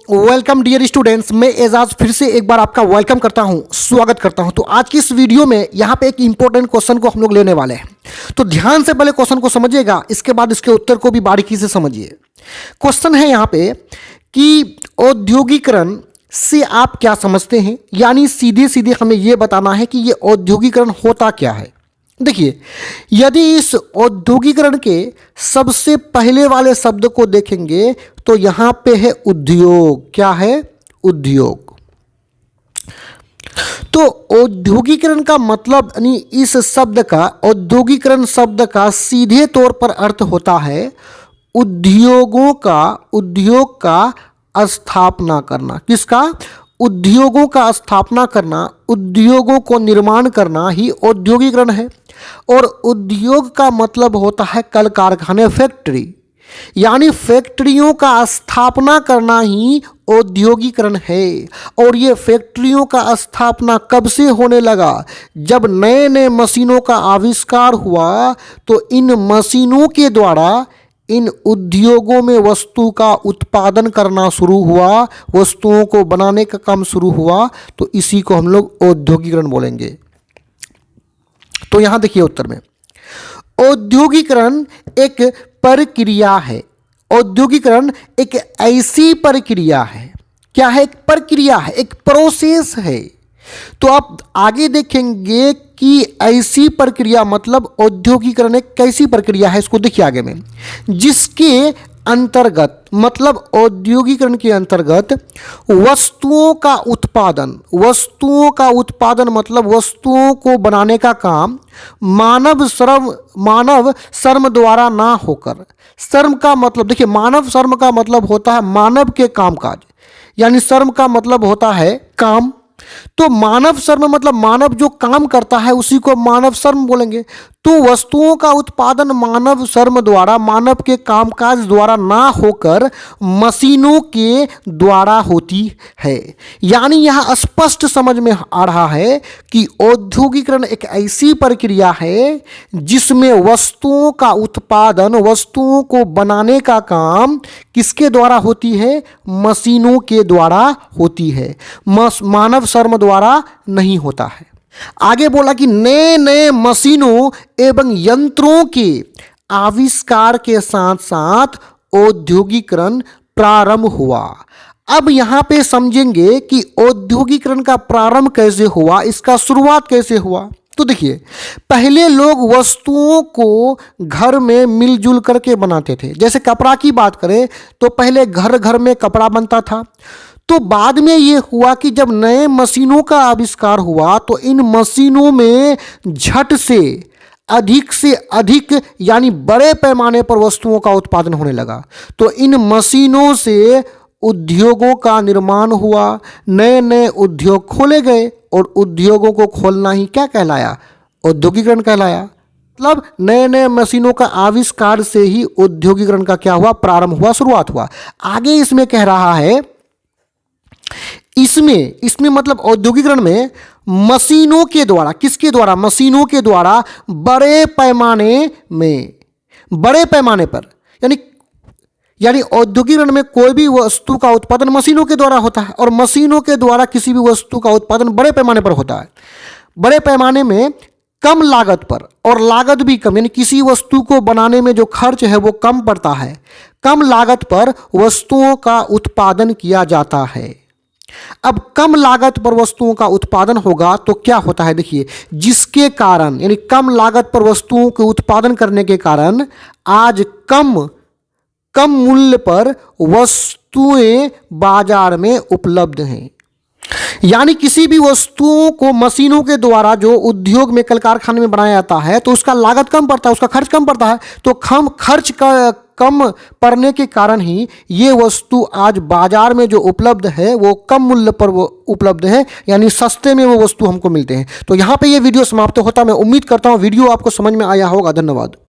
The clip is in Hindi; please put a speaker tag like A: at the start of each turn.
A: वेलकम डियर स्टूडेंट्स, मैं एजाज फिर से एक बार आपका वेलकम करता हूं, स्वागत करता हूं। तो आज की इस वीडियो में यहां पे एक इंपॉर्टेंट क्वेश्चन को हम लोग लेने वाले हैं। तो ध्यान से पहले क्वेश्चन को समझिएगा, इसके बाद इसके उत्तर को भी बारीकी से समझिए। क्वेश्चन है यहां पे कि औद्योगिकरण से आप क्या समझते हैं, यानी सीधे सीधे हमें यह बताना है कि ये औद्योगिकरण होता क्या है। देखिए, यदि इस औद्योगिकरण के सबसे पहले वाले शब्द को देखेंगे तो यहां पे है उद्योग। क्या है? उद्योग। तो औद्योगिकरण का मतलब यानी इस शब्द का, औद्योगिकरण शब्द का सीधे तौर पर अर्थ होता है उद्योग का स्थापना करना। किसका? उद्योगों का स्थापना करना, उद्योगों को निर्माण करना ही औद्योगिकरण है। और उद्योग का मतलब होता है कल कारखाने, फैक्ट्री, यानी फैक्ट्रियों का स्थापना करना ही औद्योगिकरण है। और ये फैक्ट्रियों का स्थापना कब से होने लगा? जब नए नए मशीनों का आविष्कार हुआ, तो इन मशीनों के द्वारा इन उद्योगों में वस्तु का उत्पादन करना शुरू हुआ, वस्तुओं को बनाने का काम शुरू हुआ। तो इसी को हम लोग औद्योगिकरण बोलेंगे। तो यहां देखिए उत्तर में, औद्योगिकरण एक प्रक्रिया है। औद्योगिकरण एक ऐसी प्रक्रिया है, क्या है? एक प्रक्रिया है, एक प्रोसेस है। तो आप आगे देखेंगे कि ऐसी प्रक्रिया मतलब औद्योगिकरण एक कैसी प्रक्रिया है, इसको देखिए आगे में, जिसके अंतर्गत मतलब औद्योगिकरण के अंतर्गत वस्तुओं का उत्पादन मतलब वस्तुओं को बनाने का काम मानव श्रम द्वारा ना होकर, श्रम का मतलब देखिए, मानव श्रम का मतलब होता है मानव के कामकाज, यानी श्रम का मतलब होता है काम। तो मानव श्रम मतलब मानव जो काम करता है उसी को मानव श्रम बोलेंगे। तो वस्तुओं का उत्पादन मानव श्रम द्वारा, मानव के कामकाज द्वारा ना होकर मशीनों के द्वारा होती है। यानी यह स्पष्ट समझ में आ रहा है कि औद्योगिकरण एक ऐसी प्रक्रिया है जिसमें वस्तुओं का उत्पादन, वस्तुओं को बनाने का काम किसके द्वारा होती है? मशीनों के द्वारा होती है, मानव श्रम द्वारा नहीं होता है। आगे बोला कि नए नए मशीनों एवं यंत्रों के आविष्कार के साथ साथ औद्योगिकरण प्रारंभ हुआ। अब यहां पे समझेंगे कि औद्योगिकरण का प्रारंभ कैसे हुआ, इसका शुरुआत कैसे हुआ। तो देखिए, पहले लोग वस्तुओं को घर में मिलजुल करके बनाते थे। जैसे कपड़ा की बात करें तो पहले घर घर में कपड़ा बनता था। तो बाद में ये हुआ कि जब नए मशीनों का आविष्कार हुआ तो इन मशीनों में झट से अधिक यानी बड़े पैमाने पर वस्तुओं का उत्पादन होने लगा। तो इन मशीनों से उद्योगों का निर्माण हुआ, नए नए उद्योग खोले गए, और उद्योगों को खोलना ही क्या कहलाया? औद्योगिकरण कहलाया। मतलब नए नए मशीनों का आविष्कार से ही औद्योगिकरण का क्या हुआ? प्रारंभ हुआ, शुरुआत हुआ। आगे इसमें कह रहा है, इसमें मतलब औद्योगिकरण में मशीनों के द्वारा, किसके द्वारा? मशीनों के द्वारा बड़े पैमाने पर, यानी औद्योगिकरण में कोई भी वस्तु का उत्पादन मशीनों के द्वारा होता है, और मशीनों के द्वारा किसी भी वस्तु का उत्पादन बड़े पैमाने पर होता है। बड़े पैमाने में कम लागत पर, और लागत भी कम, यानी किसी वस्तु को बनाने में जो खर्च है वो कम पड़ता है, कम लागत पर वस्तुओं का उत्पादन किया जाता है। अब कम लागत पर वस्तुओं का उत्पादन होगा तो क्या होता है? देखिए, जिसके कारण, यानी कम लागत पर वस्तुओं के उत्पादन करने के कारण आज कम मूल्य पर वस्तुएं बाजार में उपलब्ध हैं। यानी किसी भी वस्तुओं को मशीनों के द्वारा जो उद्योग में, कल कारखाने में बनाया जाता है तो उसका लागत कम पड़ता है, उसका खर्च कम पड़ता है। तो खर्च का कम पड़ने के कारण ही ये वस्तु आज बाजार में जो उपलब्ध है वो कम मूल्य पर वो उपलब्ध है, यानी सस्ते में वो वस्तु हमको मिलते हैं। तो यहाँ पे ये वीडियो समाप्त होता है। मैं उम्मीद करता हूँ वीडियो आपको समझ में आया होगा। धन्यवाद।